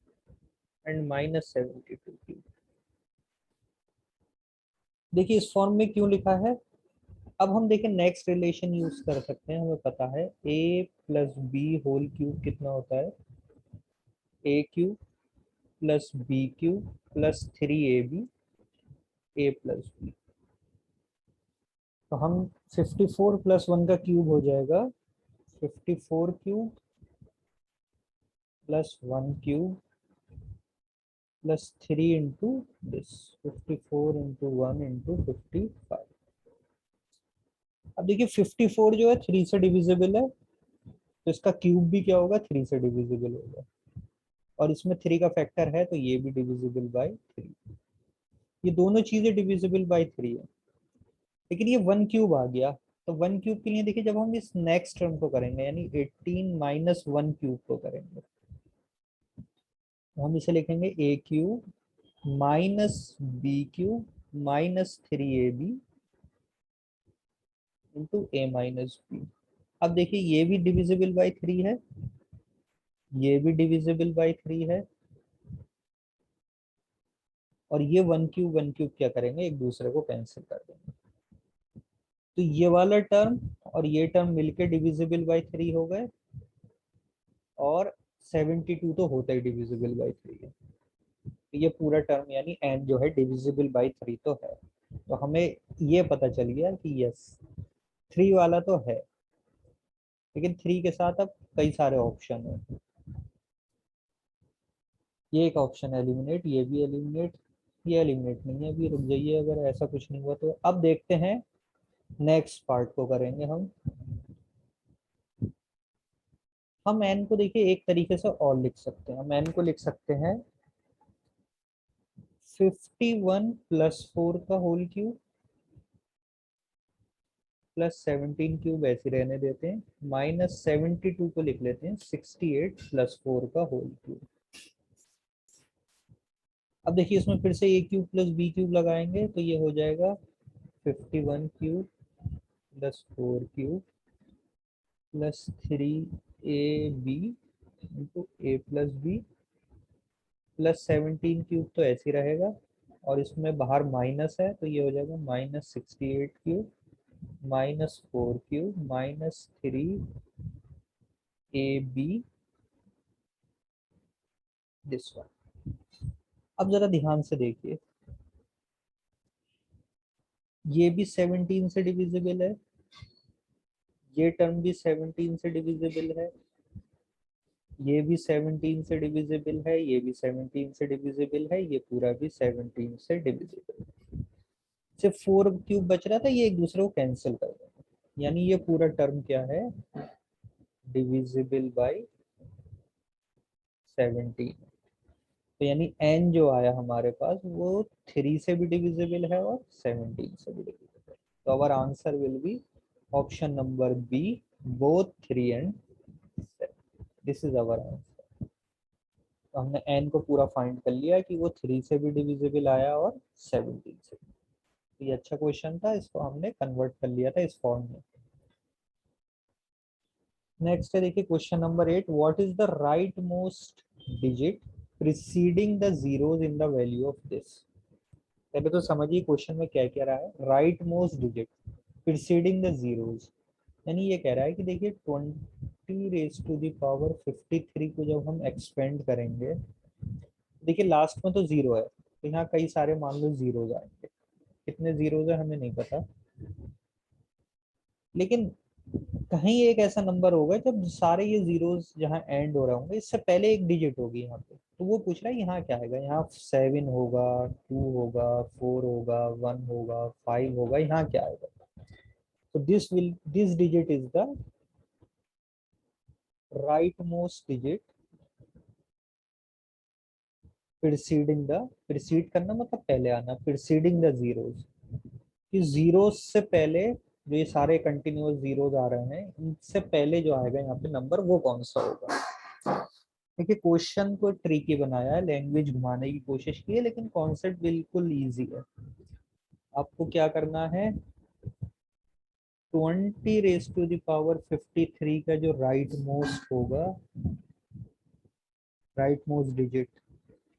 एंड माइनस 72 क्यूब। देखिए इस फॉर्म में क्यों लिखा है, अब हम देखें नेक्स्ट रिलेशन यूज कर सकते हैं। हमें पता है a plus B whole cube कितना होता है, a cube plus B cube plus 3ab a plus B. तो हम 54 प्लस 1 का क्यूब हो जाएगा 54 cube plus 1 cube plus 3 into this 54 into 1 into 55। अब देखिए 54 जो है 3 से डिविजिबल है, तो इसका क्यूब भी क्या होगा, 3 से डिविजिबल होगा, और इसमें 3 का फैक्टर है तो ये भी डिविजिबल बाय 3। ये दोनों चीजें डिविजिबल बाय 3 है, लेकिन ये 1 क्यूब आ गया। तो 1 क्यूब के लिए देखिए जब हम इस नेक्स्ट टर्म को करेंगे यानी 18 माइनस 1 क्यूब को करेंगे, तो हम इसे लिखेंगे a cube minus B cube minus 3ab into a minus B. अब देखिए ये भी डिविजिबल बाय 3 है, ये भी डिविजिबल बाय 3 है, और ये 1 क्यूब क्या करेंगे, एक दूसरे को कैंसिल कर देंगे। तो ये वाला टर्म और ये टर्म मिलके डिविजिबल बाय 3 हो गए, और 72 तो होता ही डिविजिबल बाय 3 है। तो ये पूरा टर्म यानी n जो है डिविजिबल बाय 3 तो है। तो हमें ये पता चल गया कि यस 3 वाला तो है, लेकिन 3 के साथ अब कई सारे ऑप्शन है। ये एक ऑप्शन एलिमिनेट, ये भी एलिमिनेट, ये एलिमिनेट नहीं है, अभी रुक जाइए, अगर ऐसा कुछ नहीं हुआ तो अब देखते हैं नेक्स्ट पार्ट को करेंगे हम n को देखिए एक तरीके से और लिख सकते हैं। हम n को लिख सकते हैं 51 प्लस 4 का होल क्यूब प्लस 17 क्यूब ऐसे रहने देते हैं, माइनस 72 को लिख लेते हैं 68 प्लस 4 का होल क्यूब। अब देखिए इसमें फिर से a cube plus b cube लगाएंगे तो ये हो जाएगा 51 cube plus 4 cube plus 3ab into a plus B plus 17 cube तो ऐसे ही रहेगा, और इसमें बाहर माइनस है तो ये हो जाएगा minus 68 cube minus 4 cube minus 3ab this one. अब जरा ध्यान से देखिए, ये भी 17 से डिविजिबल है, ये टर्म भी 17 से डिविजिबल है, ये भी 17 से डिविजिबल है, ये भी 17 से डिविजिबल है, ये पूरा भी 17 से डिविजिबल है। सिर्फ 4 क्यूब बच रहा था, ये एक दूसरे को कैंसिल कर देंगे, यानी ये पूरा टर्म क्या है, डिविजिबल बाय 17। तो यानी n जो आया हमारे पास वो 3 से भी डिविजिबल है और 17 से भी डिविजिबल है। तो our answer will be option number B, both 3 and 7। This is our answer. तो हमने n को पूरा फाइंड कर लिया कि वो 3 से भी डिविजिबल आया और 17 से भी। तो ये अच्छा क्वेश्चन था, इसको हमने कन्वर्ट कर लिया था इस फॉर्म में। नेक्स्ट है देखिए question number 8, what is the right most digit preceding the zeros in the value of this. पहले तो समझिए क्वेश्चन में क्या क्या रहा है, right most digit preceding the zeros, यानी ये कह रहा है कि देखिए 20 रेज टू द पावर 53 को जब हम एक्सपेंड करेंगे, देखिए लास्ट में तो जीरो है तो यहाँ कई सारे मान लो जीरो आएंगे, कितने जीरोज है हमें नहीं पता, लेकिन कहीं एक ऐसा नंबर होगा जब सारे ये जीरोस जहाँ एंड हो रहे होंगे इससे पहले एक डिजिट होगी यहाँ पे, तो वो पूछ रहा है यहाँ क्या आएगा, यहाँ 7 होगा, 2 होगा, 4 होगा, 1 होगा, 5 होगा, यहाँ क्या आएगा। तो this digit is the right most digit preceding the, preceded करना मतलब पहले आना, प्रीसीडिंग द जीरोस, कि जीरोस से पहले जो ये सारे कंटिन्यूअस जीरोस आ रहे हैं इनसे पहले जो आएगा यहाँ पे नंबर वो कौन सा होगा। देखिए क्वेश्चन को ट्रिकी बनाया है, लैंग्वेज घुमाने की कोशिश की है, लेकिन कॉन्सेप्ट बिल्कुल इजी है। आपको क्या करना है, 20 रेज टू द पावर 53 का जो राइट मोस्ट होगा, राइट मोस्ट डिजिट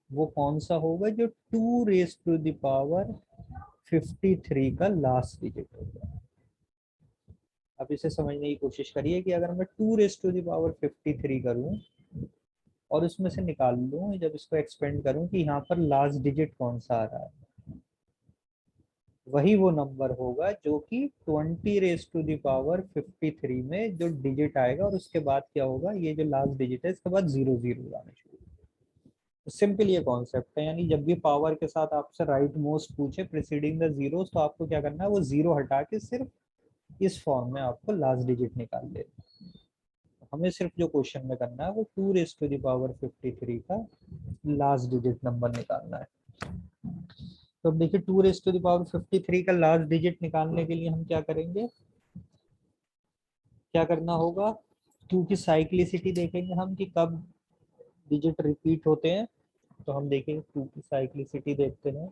वो कौन सा होगा, जो 2 रेज टू द पावर 53 का लास्ट डिजिट होगा। आप इसे समझने की कोशिश करिए कि अगर मैं 2 रेज टू द पावर 53 करूं और उसमें से निकाल लूं, जब इसको एक्सपेंड करूं कि यहाँ पर लास्ट डिजिट कौन सा आ रहा है, वही वो नंबर होगा जो कि 20 रेज टू द पावर 53 में जो डिजिट आएगा, और उसके बाद क्या होगा, ये जो लास्ट डिजिट है इसके बाद 0 0 आने शुरू। तो सिंपल ये कॉन्सेप्ट है, यानी जब भी पावर के साथ आपसे राइट मोस्ट पूछे प्रीसीडिंग द जीरोस, तो आपको क्या करना है, वो जीरो हटा के सिर्फ इस फॉर्म में आपको लास्ट डिजिट निकाल लेना। हमें सिर्फ जो क्वेश्चन में करना है वो 2 रेज टू द पावर 53 का लास्ट डिजिट नंबर निकालना है। तो अब देखिए 2 रेज टू द पावर 53 का लास्ट डिजिट निकालने के लिए हम क्या करेंगे, क्या करना होगा, 2 की साइक्लिसिटी देखेंगे हम कि कब डिजिट रिपीट होते हैं। तो हम देखेंगे 2 की साइक्लिसिटी देखते हैं,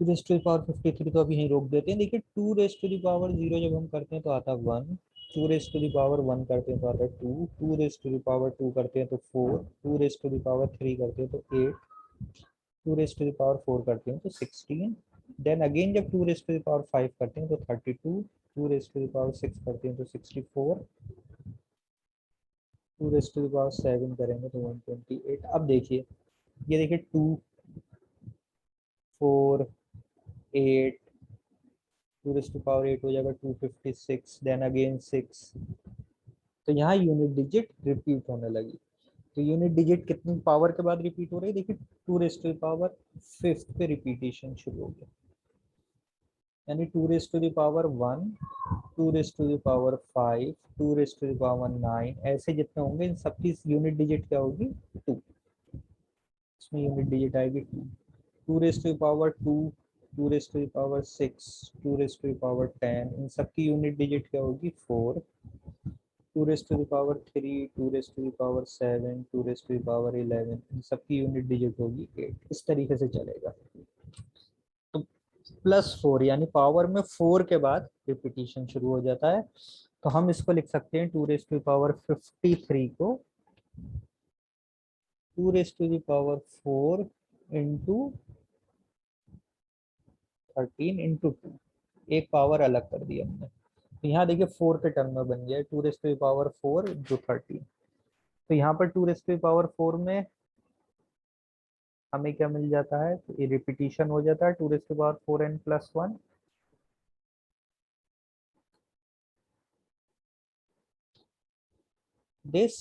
2 रेज टू द पावर 53 तो अभी यहीं रोक देते हैं। देखिए 2 रेज टू द पावर 0 जब हम करते हैं तो आता है 1, 2 रेज टू द पावर 1 करते हैं तो आता है 2, 2 रेज टू द पावर 2 करते हैं तो 4, 2 रेज टू द पावर 3 करते हैं तो 8, 2 रेज टू द पावर 4 करते हैं तो 16, देन अगेन जब 2 रेज टू द पावर 5 करते हैं तो 32, 2 रेज टू द पावर 6 करते हैं तो 64, 2 रेज टू द पावर 7 करेंगे तो 128। अब देखिए ये देखिए 2, 4, 8, 2 रेज टू पावर 8 हो जाएगा 256, देन अगेन 6। तो यहाँ यूनिट डिजिट रिपीट होने लगी। तो यूनिट डिजिट कितनी पावर के बाद रिपीट हो रही है, देखिए 2 रेज टू पावर 5 पे रिपीटेशन शुरू हो गया, यानी 2 raise to the power 1, 2 raise to the power 5, 2 raise to the power 9, ऐसे जितने होंगे इन सबकी यूनिट डिजिट क्या होगी, 2। इसमें यूनिट डिजिट आएगी 2, 2 raise to the power 2, 2 raise to the power 6, 2 raise to the power 10, इन सबकी यूनिट डिजिट क्या होगी 4, 2 raise to the power 3, 2 raise to the power 7, 2 raise to the power 11, इन सबकी यूनिट डिजिट होगी 8। इस तरीके से चलेगा। तो +4 यानी पावर में 4 के बाद रिपीटिशन शुरू हो जाता है। तो हम इसको लिख सकते हैं 2 रेज टू पावर 53 को 2 raise to the power 4 into 13 into 2, एक पावर अलग कर दिया हमने। तो यहाँ देखिए 4 के टर्म में बन गया 2 रेज टू पावर 4 इंटू 13। तो यहाँ पर 2 रेज टू पावर 4 में हमें क्या मिल जाता है, तो ये रिपीटिशन हो जाता है 2 raise to power 4 N plus 1, this.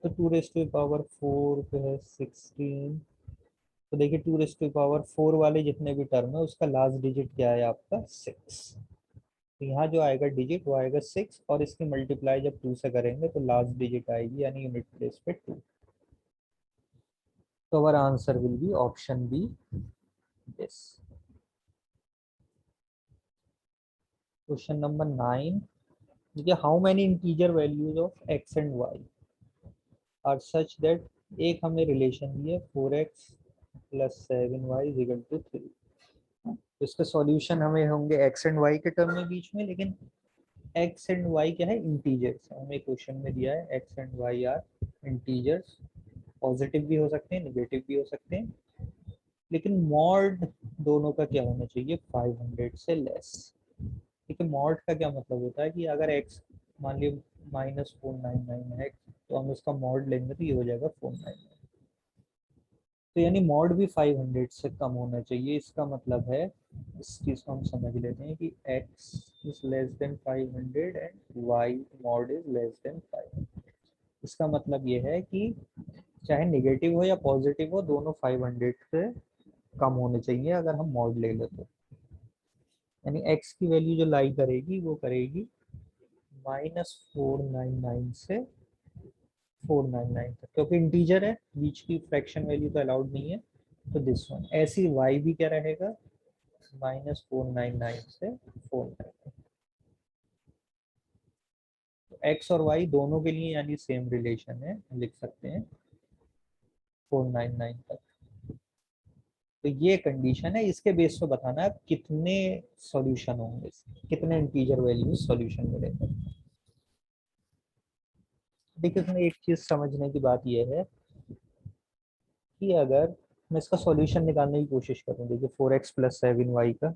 तो 2 रेज टू पावर 4 जो है 16। तो देखिए 2 रेज टू पावर 4 वाले जितने भी टर्म है उसका लास्ट डिजिट क्या है आपका 6। तो यहाँ जो आएगा डिजिट वो आएगा 6, और इसकी मल्टीप्लाई जब 2 से करेंगे तो लास्ट डिजिट आएगी यानी यूनिट प्लेस पे 2। तो our answer will be option B, this. Question number 9, देखिए how many integer values of X and Y are such that, एक हमें रिलेशन दिया 4x plus 7y is equal to 3। इसके solution हमें होंगे एक्स एंड वाई के term में बीच में, लेकिन एक्स एंड वाई क्या है, इंटीजर्स। हमें क्वेश्चन में दिया है X and Y are integers, positive भी हो सकते हैं निगेटिव भी हो सकते हैं, लेकिन मॉड दोनों का क्या होना चाहिए 500 से लेस। ठीक है, मॉड का क्या मतलब होता है कि अगर एक्स मान लीजिए -499 है तो हम उसका मॉड लेंगे तो ये हो जाएगा 499। तो यानी मॉड भी 500 से कम होना चाहिए। इसका मतलब है इस चीज को हम समझ लेते हैं कि x is less than 500 and y mod is less than 500। इसका मतलब ये है कि चाहे नेगेटिव हो या पॉजिटिव हो, दोनों 500 से कम होने चाहिए अगर हम मॉड ले ले तो। यानी x की वैल्यू जो लाई करेगी वो करेगी -499 से 499 तक, क्योंकि इंटीजर है, बीच की फ्रैक्शन वैल्यू तो अलाउड नहीं है। तो दिस वन ऐसी y भी क्या रहेगा, -499 से 499। तो x और y दोनों के लिए यानी सेम रिलेशन है, लिख सकते हैं 499 तक। तो ये कंडीशन है, इसके बेस पे बताना है कितने सॉल्यूशन होंगे, कितने इंटीजर वैल्यूज सॉल्यूशन में रहते हैं। देखिए इसमें एक चीज समझने की बात यह है कि अगर मैं इसका सॉल्यूशन निकालने की कोशिश करूं, देखिए 4x प्लस 7y का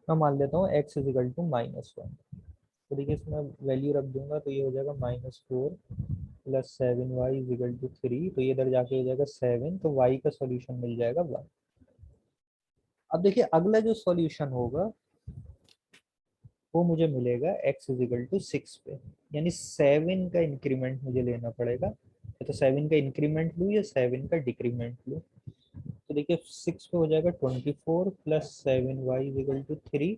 मैं मान लेता हूँ x इज इक्वल टू -1। तो देखिए इसमें वैल्यू रख दूंगा तो ये हो जाएगा -4 plus 7y is equal to 3। तो ये इधर जाके हो जाएगा 7, तो y का सॉल्यूशन मिल जाएगा 1। अब देखिए अगला जो सॉल्यूशन होगा वो मुझे मिलेगा x इज इक्वल टू 6 पे, यानी 7 का इंक्रीमेंट मुझे लेना पड़ेगा। तो 7 का इंक्रीमेंट लूँ या 7 का डिक्रीमेंट लूँ। तो देखिए 6 पे हो जाएगा 24 plus 7y is equal to 3।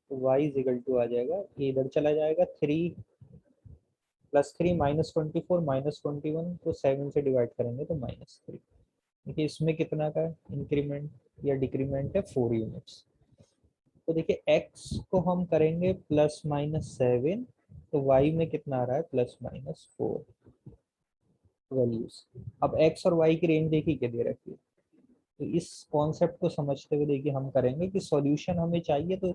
तो y इज इक्वल टू आ जाएगा, ये इधर चला जाएगा 3 प्लस 3 -24 -21 को 7 से डिवाइड करेंगे तो -3। देखिए इसमें कितना का इंक्रीमेंट या डिक्रीमेंट है, 4 यूनिट्स। तो देखिए x को हम करेंगे +-7, तो y में कितना आ रहा है, +-4 वैल्यूज। अब x और y की रेंज देखिए क्या दे रखी है। तो इस कॉन्सेप्ट को समझते हुए देखिए हम करेंगे कि सॉल्यूशन हमें चाहिए तो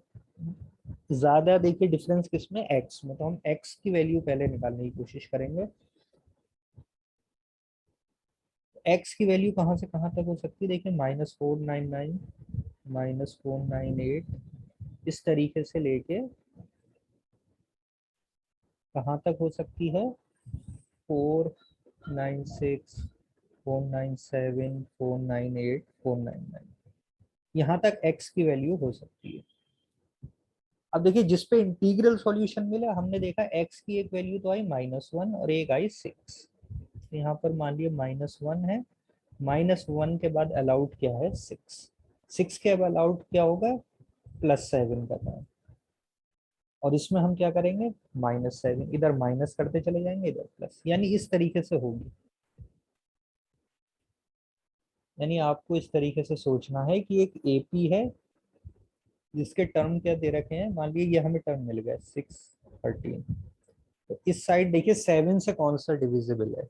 ज्यादा देखिए डिफरेंस किसमें, x में। तो हम x की वैल्यू पहले निकालने की कोशिश करेंगे। x की वैल्यू कहाँ से कहाँ तक हो सकती है, देखिए -499 -498 इस तरीके से लेके कहाँ तक हो सकती है, 496 497 498 499, यहाँ तक x की वैल्यू हो सकती है। अब देखिए जिस पे इंटीग्रल सॉल्यूशन मिला, हमने देखा x की एक वैल्यू तो आई -1 और एक आई 6। यहाँ पर मान लिया -1 है, -1 के बाद अलाउड क्या है, 6 के अब अलाउड क्या होगा, +7 का था। और इसमें हम क्या करेंगे, -7, इधर माइनस करते चले जाएंगे, इधर प्लस, यानी इस तरीके से होगी। यानी आपको इस तरीके से सोचना है कि एक एपी है जिसके टर्म क्या दे रखे हैं, मान लीजिए ये हमें टर्म मिल गया 613। तो इस साइड देखिए 7 से कौन सा डिविजिबल है,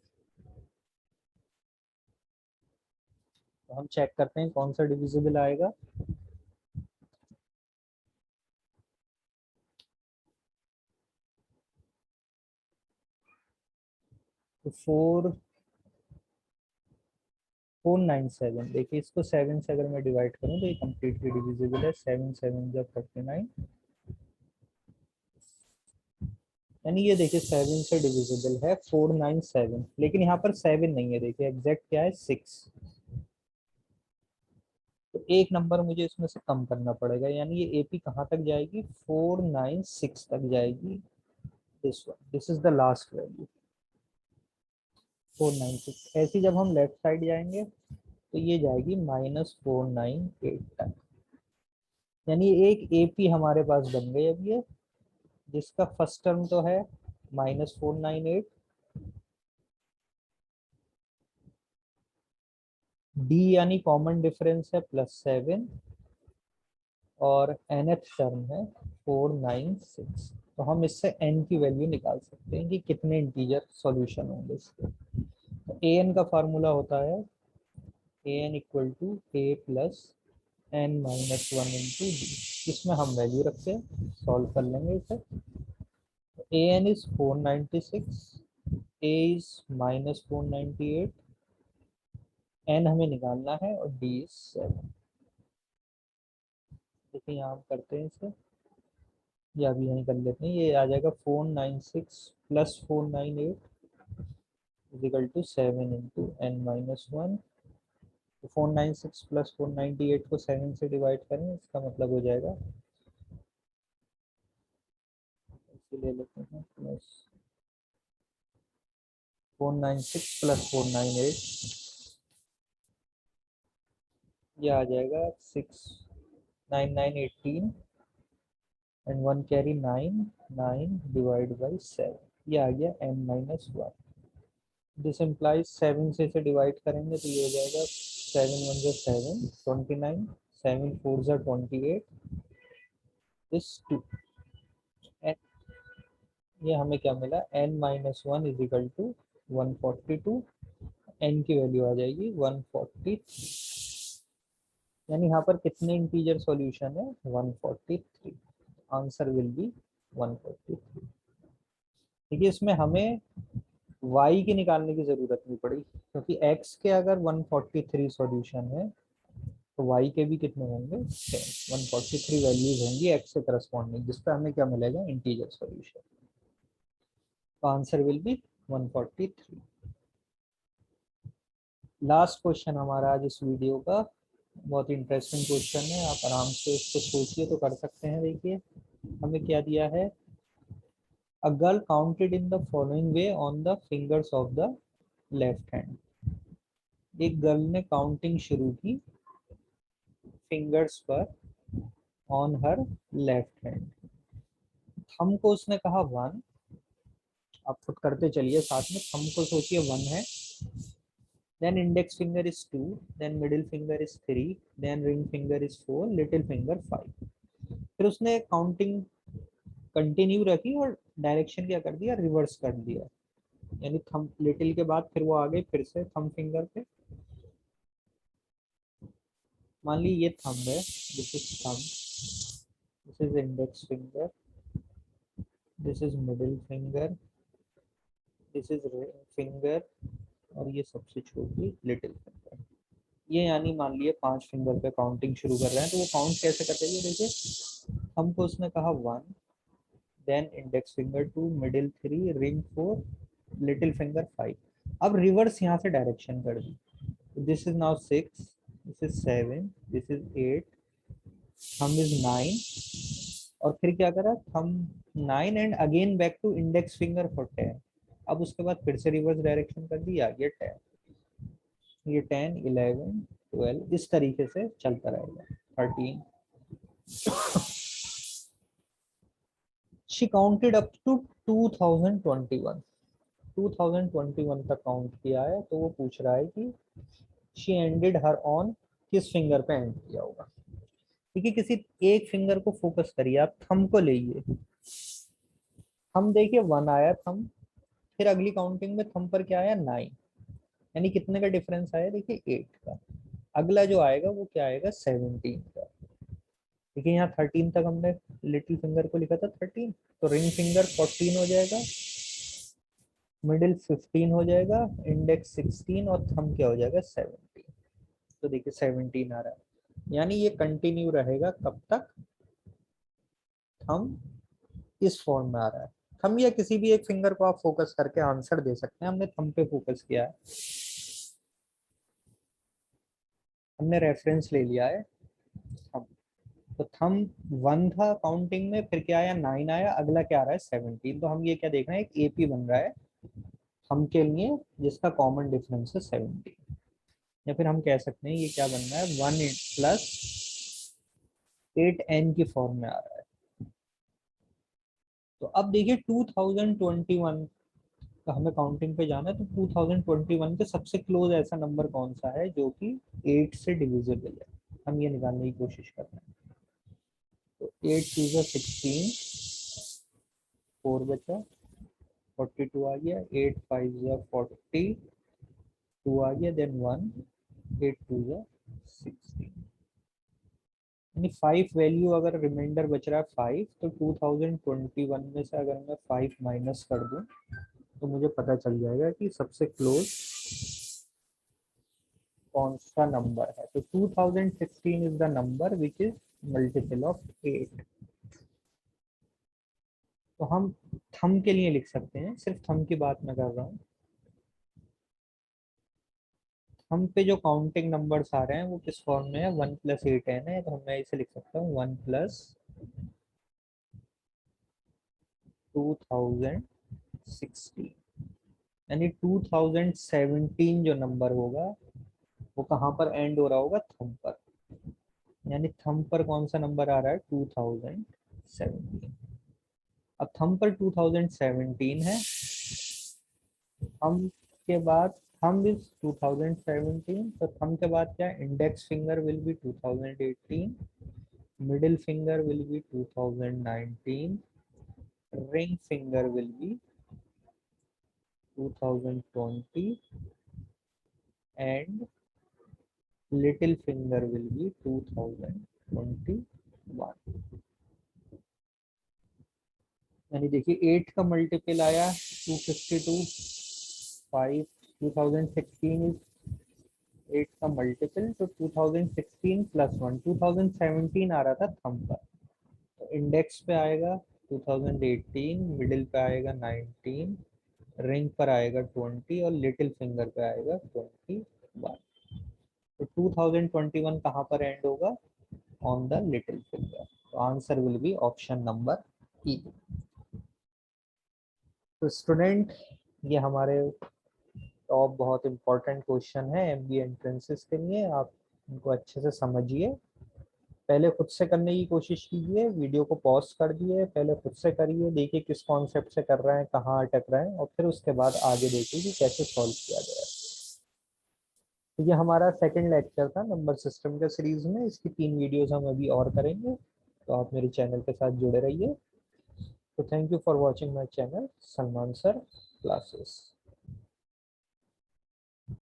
तो हम चेक करते हैं कौन सा डिविजिबल आएगा। तो 497, देखिए इसको 7 से अगर मैं डिवाइड करूं तो ये कम्प्लीटली डिविजिबल है, 7 7 जब 39, यानी ये देखिए 7 से डिविजिबल है 497। लेकिन यहाँ पर 7 नहीं है, देखिए एग्जैक्ट क्या है, 6। तो एक नंबर मुझे इसमें से कम करना पड़ेगा, यानी ये एपी कहाँ तक जाएगी, 496 तक जाएगी। This one, this is the last value 496। ऐसी जब हम लेफ्ट साइड जाएंगे तो ये जाएगी -498 तक। यानी एक एपी हमारे पास बन गई अब ये, जिसका फर्स्ट टर्म तो है -498, डी यानी कॉमन डिफरेंस है +7, और nth टर्म है 496। तो हम इससे n की वैल्यू निकाल सकते हैं कि कितने इंटीजर सॉल्यूशन होंगे इसके। तो an का फार्मूला होता है an equal to a plus n-1 into D. इसमें हम वैल्यू रखते हैं, सॉल्व कर लेंगे इसे। तो an is 496, a is -498, n हमें निकालना है और d इज 7। देखिए यहाँ हम करते हैं इसे, या अभी यहीं कर लेते हैं, ये आ जाएगा 496 plus 498 is equal to 7 into n-1 तो 496 प्लस 498 को 7 से डिवाइड करें, इसका मतलब हो जाएगा, इसे ले लेते हैं, प्लस 496 प्लस 498, ये आ जाएगा 69918 एंड 1 कैरी 9, 9 डिवाइड बाई 7, ये आ गया n-1। दिस इम्प्लाइज 7 से इसे डिवाइड करेंगे तो ये हो जाएगा 7 1 जो 7 29, 7 4 जो 28, दिस 2, ये हमें क्या मिला, n-1 is equal to 142, n की वैल्यू आ जाएगी 140, यानी यहाँ पर कितने इंटीजर सॉल्यूशन है, 143, आंसर विल बी 143। देखिए इसमें हमें y की निकालने की जरूरत नहीं पड़ी, क्योंकि x के अगर 143 सॉल्यूशन है तो y के भी कितने होंगे, 143 वैल्यूज होंगी x से करस्पॉन्डिंग, जिसपे हमें क्या मिलेगा, इंटीजर सॉल्यूशन। तो answer will B 143। Last question हमारा आज इस वीडियो का, बहुत इंटरेस्टिंग क्वेश्चन है, आप आराम से इसको सोचिए तो कर सकते हैं। देखिए हमें क्या दिया है, a girl counted in the following way on the fingers of the left hand। एक गर्ल ने काउंटिंग शुरू की फिंगर्स पर on her left hand, thumb को उसने कहा 1, आप खुद करते चलिए साथ में, थंब को सोचिए 1 है, देन index finger is 2, then middle finger is 3, then ring finger is 4, little finger 5। फिर उसने काउंटिंग कंटिन्यू रखी और डायरेक्शन क्या कर दिया, रिवर्स कर दिया, यानी थंब लिटिल के बाद फिर वो आ गए फिर से थंब फिंगर पे। मान ली ये थंब है, this is thumb, this is index finger, this is middle finger, this is finger, और ये सबसे छोटी लिटिल फिंगर। ये यानी मान लिए 5 फिंगर पे काउंटिंग शुरू कर रहे हैं, तो वो काउंट कैसे करते हैं, देखिए हमको उसने कहा 1, then index finger 2, middle 3, ring 4, little finger 5। अब रिवर्स यहाँ से डायरेक्शन कर दी, this is now 6, this is 7, this is 8, thumb is 9, और फिर क्या करा, thumb 9 and again back to index finger for 10। अब उसके बाद फिर से रिवर्स डायरेक्शन कर दी, आ गया 10, ये 10 11 12 इस तरीके से चलता रहेगा, 13। शी काउंटेड अप टू 2021, 2021 तक काउंट किया है, तो वो पूछ रहा है कि शी एंडेड हर ऑन किस फिंगर पे एंड किया होगा। देखिए किसी एक फिंगर को फोकस करिए, आप थंब को लीजिए, थंब देखिए 1 आया थंब, फिर अगली काउंटिंग में थंब पर क्या आया, 9, यानी कितने का डिफरेंस आया, देखिए 8 का। अगला जो आएगा वो क्या आएगा, 17 का। देखिए यहाँ 13 तक हमने लिटिल फिंगर को लिखा था 13, तो रिंग फिंगर 14 हो जाएगा, मिडिल 15 हो जाएगा, इंडेक्स 16, और थंब क्या हो जाएगा, 17। तो देखिए 17 आ रहा है, यानी ये कंटिन्यू रहेगा कब तक, थंब इस फॉर्म में आ रहा है। थंब या किसी भी एक फिंगर को आप फोकस करके आंसर दे सकते हैं, हमने थंब पे फोकस किया है, हमने रेफरेंस ले लिया है थंब। तो थंब 1 था काउंटिंग में, फिर क्या आया, 9 आया, अगला क्या आ रहा है, 17। तो हम ये क्या देख रहे हैं, एक एपी बन रहा है हम के लिए, जिसका कॉमन डिफरेंस है 17, या फिर हम कह सकते हैं ये क्या बन रहा है, 1 प्लस 8n की फॉर्म में आ रहा है। तो अब देखिए 2021 का हमें काउंटिंग पे जाना है, तो 2021 के सबसे क्लोज ऐसा नंबर कौन सा है जो कि 8 से डिविजिबल है, हम ये निकालने की कोशिश कर रहे हैं। तो 8 2 16, 4 बचा, 42 आ गया, 8 5 40, 2 आ गया, देन 1, 8 2 16, यानी 5 वैल्यू अगर रिमाइंडर बच रहा है 5, तो 2021 में से अगर मैं 5 माइनस कर दूं तो मुझे पता चल जाएगा कि सबसे क्लोज कौन सा नंबर है। तो 2016 is the number which is multiple of 8। तो हम थंब के लिए लिख सकते हैं, सिर्फ थंब की बात मैं कर रहा हूँ, थंब पे जो काउंटिंग नंबर्स आ रहे हैं वो किस फॉर्म में है, 1 + 8 है, तो मैं इसे लिख सकता हूँ 1 + 2016, यानी 2017 जो नंबर होगा वो कहाँ पर एंड हो रहा होगा, थंब पर। यानी थंब पर कौन सा नंबर आ रहा है, 2017। अब थंब पर 2017 है, थंब के बाद थंब इज 2017, तो थंब के बाद क्या, index finger will be 2018, middle finger will be 2019, ring finger will be 2020 and little finger will be 2021। यानी देखिए 8 का मल्टीपल आया 252, 5, 2016 इज 8 का मल्टीपल, तो 2016 + 1, 2017 आ रहा था थंब पर, तो इंडेक्स पे आएगा 2018, मिडिल पे आएगा 19, रिंग पर आएगा 20 और लिटिल फिंगर पे आएगा 21। तो 2021 कहाँ पर एंड होगा, ऑन द लिटिल फिंगर। तो answer will be option number ई। तो स्टूडेंट, ये हमारे टॉप बहुत इंपॉर्टेंट क्वेश्चन है एमबीए एंट्रेंसेस के लिए, आप इनको अच्छे से समझिए। पहले खुद से करने की कोशिश कीजिए, वीडियो को पॉज कर दिए, पहले खुद से करिए, देखिए किस कॉन्सेप्ट से कर रहे हैं, कहाँ अटक रहे हैं, और फिर उसके बाद आगे देखिए कि कैसे सॉल्व किया जाए। तो ये हमारा सेकंड लेक्चर था नंबर सिस्टम के सीरीज में, इसकी 3 वीडियोस हम अभी और करेंगे, तो आप मेरे चैनल के साथ जुड़े रहिए। तो thank you for watching my channel Salman sir classes.